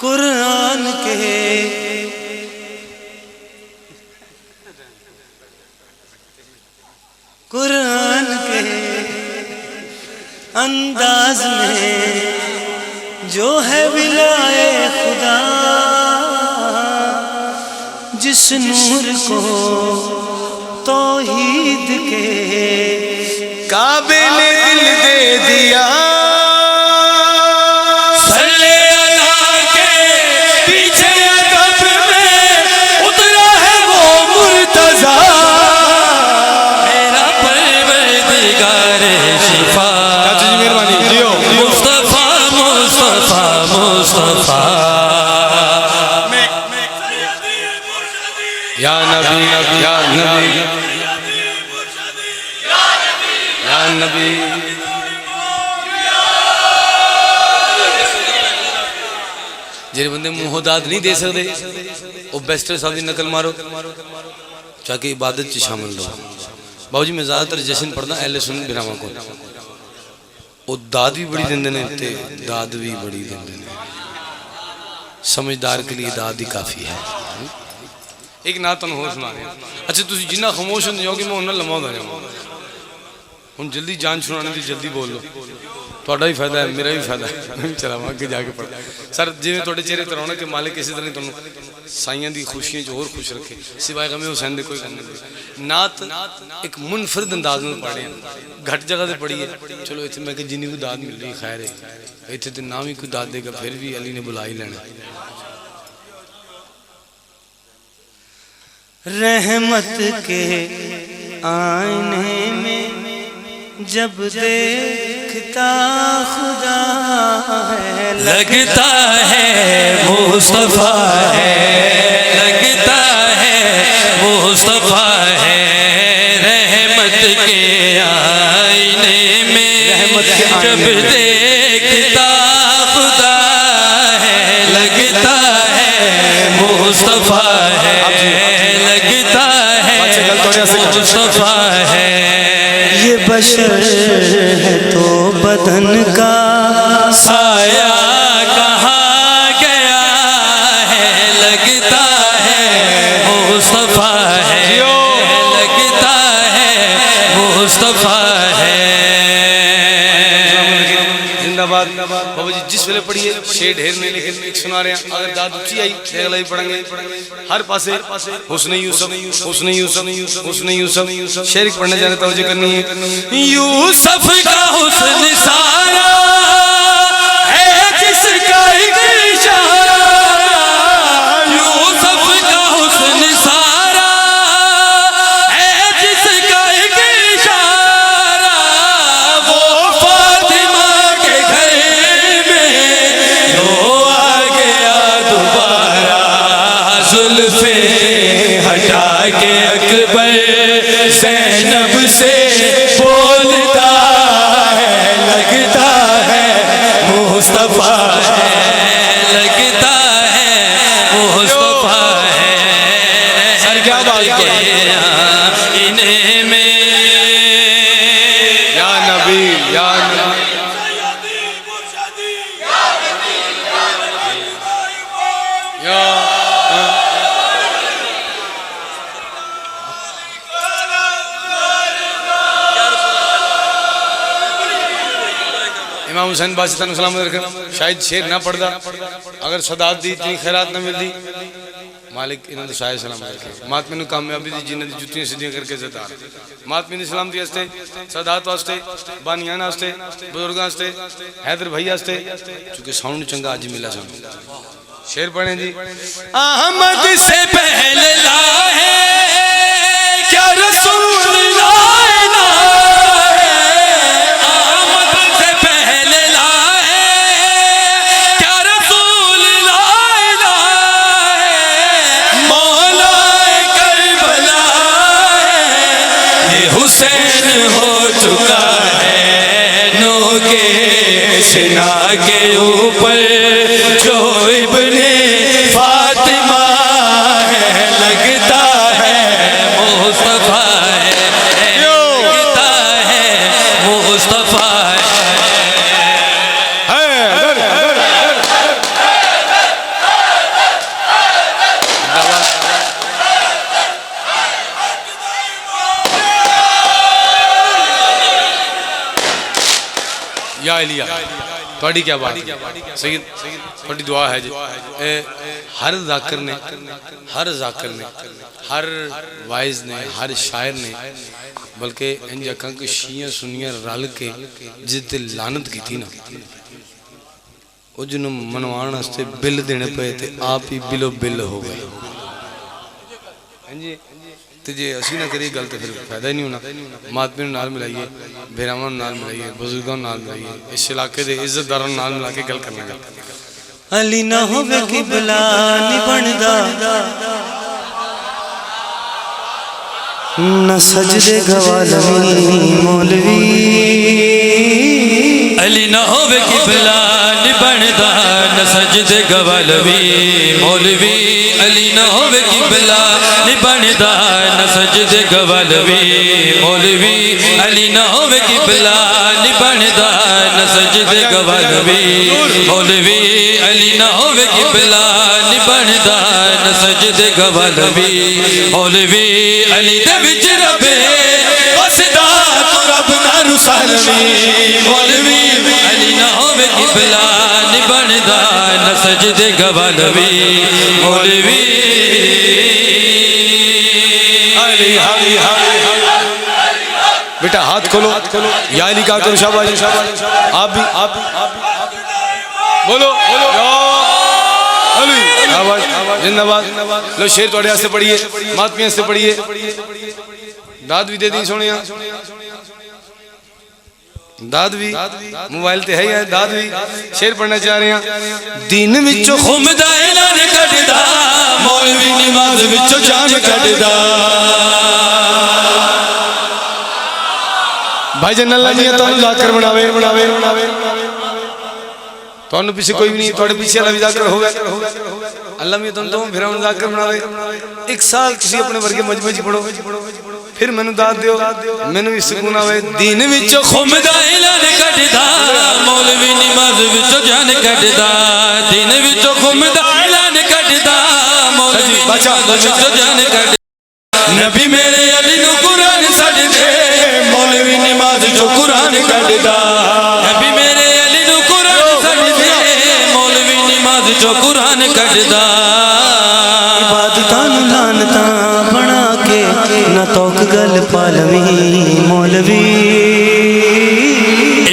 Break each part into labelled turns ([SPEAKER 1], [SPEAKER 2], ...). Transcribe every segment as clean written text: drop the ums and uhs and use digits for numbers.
[SPEAKER 1] قرآن کے انداز میں جو ہے ولائے خدا، جس نور کو توحید کے کعبے نے دل دے دیا، یا نبی یا نبی یا نبی جن بندے منہ داد نہیں دے سکتے وہ بیسٹر صاحب دی نقل مارو چاکہ عبادت چی شامل رہو۔ باو جی میں زیادہ تر جشن پڑھنا اہل سنت براما کو، وہ داد بھی بڑی دن دینے تے داد بھی بڑی دن دینے، سمجھدار کے لیے داد ہی کافی ہے۔ ایک ناتن ہو سنا رہے ہیں، اچھا تسی جنہ خاموش ہوندے ہو کہ میں انہاں لمحہ دے جاؤں، ہن جلدی جان چھڑانے دی جلدی بول لو، تہاڈا بھی فائدہ ہے میرا بھی فائدہ ہے، میں چلا وہاں کے جا کے پڑھ سر جویں تہاڈے چہرے تے رونق کہ مالک اسی طرح تانوں سائیاں دی خوشیاں جو اور خوش رکھے، سوائے غم حسین دے کوئی کم نہیں۔ نعت ایک منفرد انداز میں پڑھے ہیں، گھٹ جگہ تے پڑھی ہے، چلو ایتھے میں کہ جنی کو داد مل رہی خیر ہے، ایتھے تے نہ بھی کوئی داد دے گا پھر بھی علی نے بلا ہی لینا۔ رحمت کے آئینے میں جب دیکھتا خدا ہے، لگتا ہے مصطفیٰ ہے، لگتا ہے مصطفیٰ ہے۔ رحمت کے آئینے میں جب دیکھتا خدا ہے، لگتا ہے مصطفیٰ ہے، لگتا ہے مصطفیٰ ہے۔ یہ بشر ہے تو بدن کا سایہ کہاں گیا ہے، لگتا ہے مصطفیٰ ہے، لگتا ہے مصطفیٰ ہے۔ زندہ باد بابا جی جس ویلے پڑھیے شیر ڈھیر نہیں لیکن ایک سنا رہے ہیں، اگر داد اچھی آئی اگلا بھی پڑھیں گے۔ ہر پاسے حسن یوسف حسن یوسف حسن یوسف شعر پڑھنے جانے توجہ کرنی ہے۔ یوسف کا حسن سارا ہے جس کا ایک اشارہ، یوسف کا حسن سارا ہے جس کا ایک اشارہ، وہ فاطمہ کے گھر میں جو آ گیا دوبارہ، زلفیں ہٹا کے اکبر زینب سے بولتا ہے، لگتا ہے مصطفیٰ ہے، لگتا ہے مصطفیٰ ہے۔ سر کیا بات ہے انہیں میں یا نبی یا نبی امام حسین بادشاہ نے سلام رکھا، شاید شیر نہ پڑھدا اگر صدات دی اتنی خیرات نہ ملدی، مالک انہوں نے شاید سلام رکھا۔ ماتمی نے کامیابی دی جنہ دی جتنی صدیاں کر کے زدار، ماتمی نے سلام دی ہستے صدات واسطے، بانیان واسطے، بزرگاں واسطے، حیدر بھائی واسطے، چونکہ ساؤنڈ چنگا آج ملا سامنے۔ شیر پڑھیں جی۔ احمد سے پہلے لاہے کیا رسول لائے لائے، احمد سے پہلے لاہے کیا رسول لائے لائے، مولا کربلا ہے یہ حسین ہو چکا ہے، نو کے سنا کے اوپر جو ابن فاطمہ ہے، لگتا ہے مصطفیٰ ہے، لگتا ہے مصطفیٰ ہے۔ علیہ تھوڑی کیا بات ہے سید تھوڑی دعا ہے جی ہر ذاکر نے ہر وائز نے ہر شاعر نے بلکہ ان جکھاں کے شیعہ سنیاں رل کے جس دل لانت کی تھی نا وہ جنہوں منوان ہستے بل دینے پہ تھے آپ ہی بلو بل ہو گئے تجھے اسی نہ کریے گلتے پھر فائدہ ہی نہیں ہونا ماتمین نال ملائیے بھیرامان نال ملائیے بزرگان نال ملائیے اس علاقے دے عزت داران نال ملا کے گل کرنا گل
[SPEAKER 2] علی نہ ہوئے قبلہ نی بندا نہ سجدے گوالوی مولوی
[SPEAKER 3] علی نہ ہوئے قبلہ نی بندا نہ سجدے گوالوی مولوی علی نہ ہوئے قبلہ نی بندا نہ سجدے گوالوی مولوی علی نہ ہوئے قبلہ نی بندا نہ سجدے گوالوی مولوی علی نہ ہوئے قبلہ نی بندا نہ سجدے گوالوی مولوی علی دے وچ رب وسدا تو رب نہ رسالوی مولوی علی نہ ہوئے قبلہ نی بندا نہ سجدے گوالوی مولوی
[SPEAKER 1] بیٹا ہاتھ کھولو یا علی کا کرو شاباش آپ بھی بولو علی زندہ باد لو شیر توڑے ہاتھ سے پڑھئے ماتمیاں سے پڑھئے داد بھی دے دیں سونیاں داد بھی موبائل تے ہے یا داد بھی شیر پڑھنا چاہ رہے ہیں
[SPEAKER 2] دین وچو
[SPEAKER 3] خمدہ اعلان کٹدا مولوی نماز وچو جان کٹدا
[SPEAKER 1] بھائی جن اللہ میاں تو ذاکر بناوے تو انہوں پیچھے کوئی بھی نہیں توڑے پیچھے اللہ بھی ذاکر ہوگا اللہ میاں تو پھر انہوں ذاکر بناوے ایک سال کسی اپنے ورگے مجمع جی پڑھو پھر میں نے داد دیو میں نے بھی سکون آوے
[SPEAKER 3] دین وچو خمدہ اعلان کٹدا مولوی نماز وچو جان کٹدا دین وچو خمدہ اعلان کٹدا مولوی نماز وچو جان کٹدا نبی میرے علی نو قرآن سج دے مولوی نماز جو قرآن کٹدا نبی میرے علی نو قرآن سج دے مولوی نماز جو قرآن کٹدا
[SPEAKER 2] عبادتاں لانتاں بنا کے نہ توک گل پالوی مولوی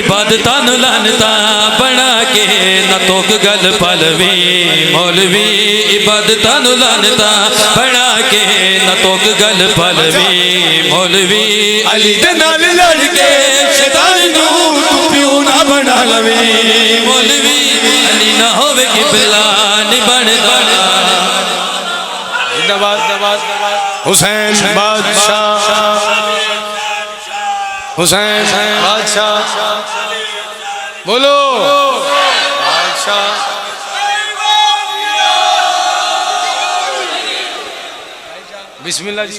[SPEAKER 3] عبادتاں لانتاں بنا کے نہ توک گل پالوی مولوی عبادتاں لانتاں بنا کے نہ توک گل پالوی مولوی علی دے نال لڑ کے شیطان نو پیو نہ بنا لوی مولوی علی نہ ہوے قبلہ نہیں بندا
[SPEAKER 1] زندہ باد حسین بادشاہ حسین بادشاہ بولو بادشاہ بسم اللہ جی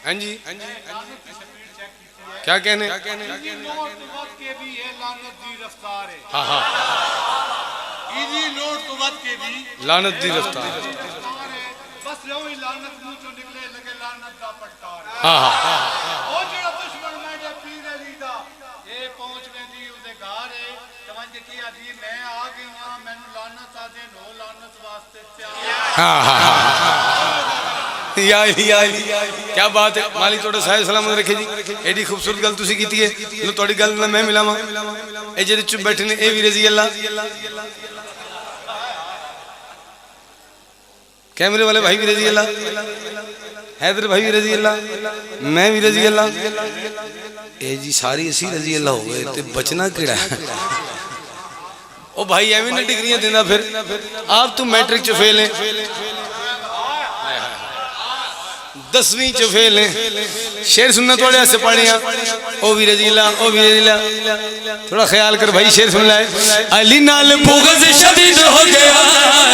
[SPEAKER 1] ہاں جی کیا کہنے ہاں ہاں لعنت دی رفتار
[SPEAKER 4] بس جو ہی لعنت منہ چوں نکلے لگے لعنت دا پٹکار
[SPEAKER 1] ہاں ہاں
[SPEAKER 4] او جڑا دشمن میں دے پیر علی دا اے پہنچ ویندی او دے گھر اے سمجھ کے کیا دی میں آ گئی ہاں مینوں لعنت آ دے نو لعنت واسطے تیار
[SPEAKER 1] ہاں ہاں یا علی کیا بات ہے مالک توڑا صاحب سلامت رکھے جی ایڈی خوبصورت گل تسی کیتی ہے لو توڑی گل میں ملاواں اے جڑے چپ بیٹھے نے اے بھی رضی اللہ کیمرے والے بھائی بھی رضی اللہ حیدر بھائی بھی رضی اللہ میں بھی رضی اللہ اے جی ساری اسی رضی اللہ ہو گئے تے بچنا کیڑا ہے او بھائی ایویں نے ڈگریاں دینا پھر آپ تو میٹرک چ فیل ہیں 10ویں چ فیل ہیں شعر سننا توڑے سے پڑھے ہیں او بھی رضی اللہ تھوڑا خیال کر بھائی شعر سن لائے
[SPEAKER 3] علی نال بغض شدید ہو گیا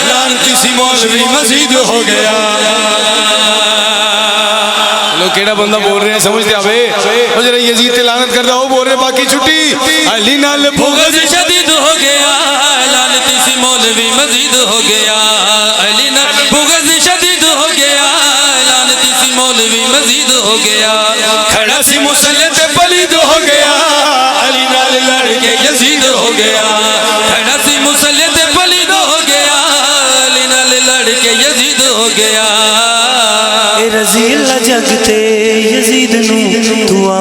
[SPEAKER 3] لعنتی سی مولوی مزید ہو گیا
[SPEAKER 1] لوگ کیڑا بندہ بول رہے ہیں سمجھتے آوے مجھے یزید تے لعنت کر رہا ہو بول رہے باقی چھٹی علی نال
[SPEAKER 3] بغض شدید ہو گیا لعنتی سی مولوی مزید ہو گیا علی نال بغض شدید ہو گیا لعنتی سی مولوی مزید ہو گیا کھڑا سی مسلح تے پلید ہو گیا علی نال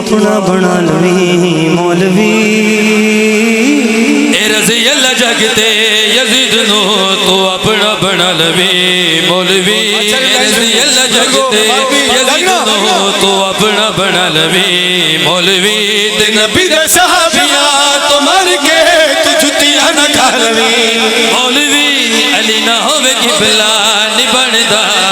[SPEAKER 2] اپنا بنا لوی مولوی
[SPEAKER 3] اے رضی اللہ جگتے یزید نو تو اپنا بنا لوی مولوی اے رضی اللہ جگتے یزید نو تو اپنا بنا لوی مولوی تے نبی دے صحابیاں تو مر کے تو جتیاں نہ کھا لوی مولوی علی نہ ہوے قبلہ نہیں بندا